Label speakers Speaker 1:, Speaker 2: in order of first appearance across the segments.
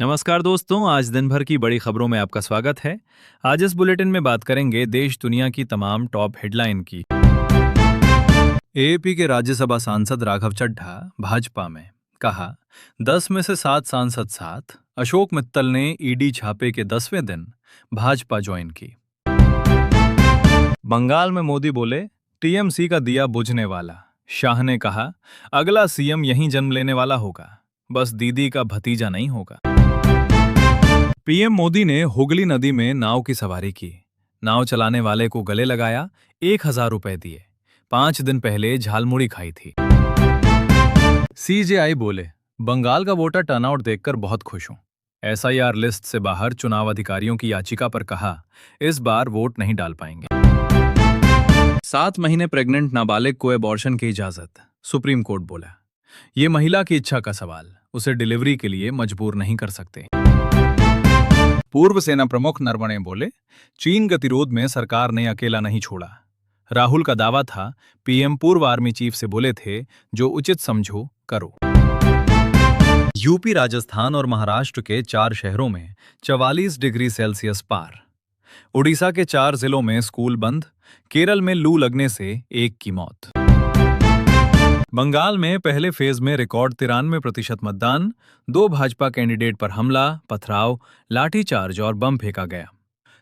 Speaker 1: नमस्कार दोस्तों, आज दिन भर की बड़ी खबरों में आपका स्वागत है। आज इस बुलेटिन में बात करेंगे देश दुनिया की तमाम टॉप हेडलाइन की। एएपी के राज्यसभा सांसद राघव चड्ढा भाजपा में, कहा 10 में से 7 सांसद साथ। अशोक मित्तल ने ईडी छापे के 10वें दिन भाजपा ज्वाइन की। बंगाल में मोदी बोले टीएमसी का दिया बुझने वाला। शाह ने कहा अगला सीएम यहीं जन्म लेने वाला होगा, बस दीदी का भतीजा नहीं होगा। पीएम मोदी ने हुगली नदी में नाव की सवारी की। नाव चलाने वाले को गले लगाया, 1000 रुपए दिए। 5 दिन पहले झालमुड़ी खाई थी। सीजेआई बोले बंगाल का वोटर टर्नआउट देखकर बहुत खुश हूं। एसआईआर लिस्ट से बाहर चुनाव अधिकारियों की याचिका पर कहा इस बार वोट नहीं डाल पाएंगे। 7 महीने प्रेग्नेंट नाबालिग को एबॉर्शन की इजाजत, सुप्रीम कोर्ट बोला यह महिला की इच्छा का सवाल, उसे डिलीवरी के लिए मजबूर नहीं कर सकते। पूर्व सेना प्रमुख नरवणे बोले चीन गतिरोध में सरकार ने अकेला नहीं छोड़ा। राहुल का दावा था पीएम पूर्व आर्मी चीफ से बोले थे जो उचित समझो करो। यूपी, राजस्थान और महाराष्ट्र के 4 शहरों में 44 डिग्री सेल्सियस पार। उड़ीसा के 4 जिलों में स्कूल बंद। केरल में लू लगने से 1 की मौत। बंगाल में पहले फेज में रिकॉर्ड 93% मतदान। 2 भाजपा कैंडिडेट पर हमला, पथराव, लाठीचार्ज और बम फेंका गया।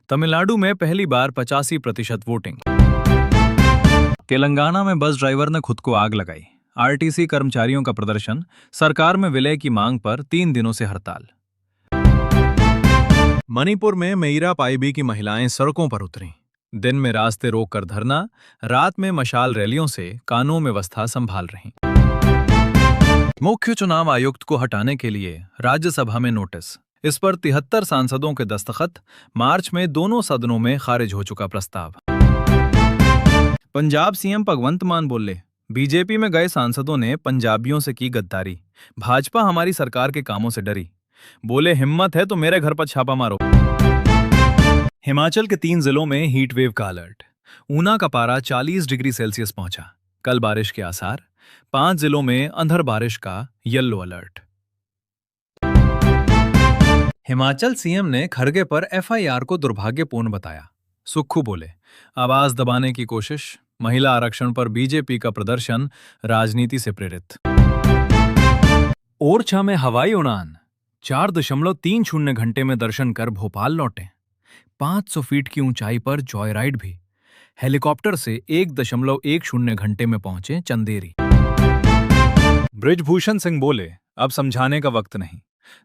Speaker 1: तमिलनाडु में पहली बार 85% वोटिंग। तेलंगाना में बस ड्राइवर ने खुद को आग लगाई। आरटीसी कर्मचारियों का प्रदर्शन, सरकार में विलय की मांग पर 3 दिनों से हड़ताल। मणिपुर में मेईरा पाइबी की महिलाएं सड़कों पर उतरीं। दिन में रास्ते रोककर धरना, रात में मशाल रैलियों से कानून व्यवस्था संभाल रही। मुख्य चुनाव आयुक्त को हटाने के लिए राज्यसभा में नोटिस, इस पर 73 सांसदों के दस्तखत। मार्च में दोनों सदनों में खारिज हो चुका प्रस्ताव। पंजाब सीएम भगवंत मान बोले बीजेपी में गए सांसदों ने पंजाबियों से की गद्दारी। भाजपा हमारी सरकार के कामों से डरी। बोले हिम्मत है तो मेरे घर पर छापा मारो। हिमाचल के 3 जिलों में हीट वेव का अलर्ट। ऊना का पारा 40 डिग्री सेल्सियस पहुंचा। कल बारिश के आसार। 5 जिलों में अंधड़ बारिश का येलो अलर्ट। हिमाचल सीएम ने खड़गे पर एफआईआर को दुर्भाग्यपूर्ण बताया। सुक्खू बोले आवाज दबाने की कोशिश। महिला आरक्षण पर बीजेपी का प्रदर्शन राजनीति से प्रेरित। ओरछा में हवाई उड़ान, 4.30 घंटे में दर्शन कर भोपाल लौटे। 500 फीट की ऊंचाई पर जॉय राइड भी। हेलीकॉप्टर से 1.10 घंटे में पहुंचे चंदेरी। बृजभूषण सिंह बोले अब समझाने का वक्त नहीं।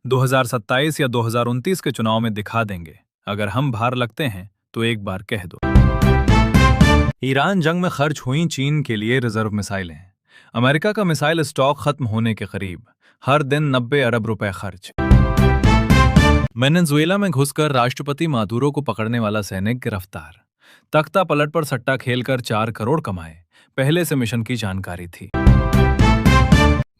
Speaker 1: 2027 या 2029 के चुनाव में दिखा देंगे। अगर हम भार लगते हैं तो एक बार कह दो। ईरान जंग में खर्च हुई चीन के लिए रिजर्व मिसाइलें। अमेरिका का मिसाइल स्टॉक खत्म होने के करीब। हर दिन 90 अरब रुपए खर्च। वेनेजुएला में घुसकर राष्ट्रपति मादुरो को पकड़ने वाला सैनिक गिरफ्तार। तख्ता पलट पर सट्टा खेलकर 4 करोड़ कमाए। पहले से मिशन की जानकारी थी।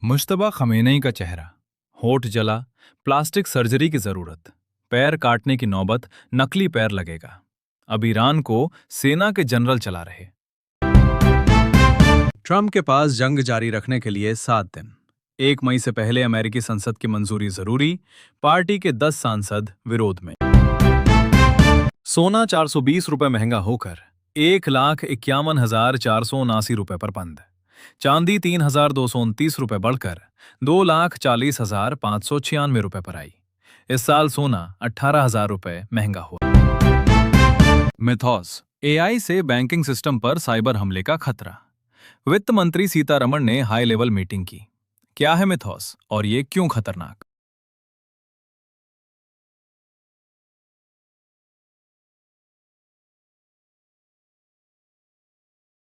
Speaker 1: मुश्तबा खमेनेई का चेहरा, होठ जला, प्लास्टिक सर्जरी की जरूरत। पैर काटने की नौबत, नकली पैर लगेगा। अब ईरान को सेना के जनरल चला रहे। ट्रंप के पास जंग जारी रखने के लिए 7 दिन। 1 मई से पहले अमेरिकी संसद की मंजूरी जरूरी। पार्टी के 10 सांसद विरोध में। सोना 420 रुपए महंगा होकर 1,51,479 रुपए पर बंद। चांदी 3,229 रुपए बढ़कर 2,40,596 रुपए पर आई। इस साल सोना 18,000 रुपए महंगा हुआ। मिथौस, एआई से बैंकिंग सिस्टम पर साइबर हमले का खतरा। वित्त मंत्री सीतारमण ने हाई लेवल मीटिंग की। क्या है मिथौस और ये क्यों खतरनाक?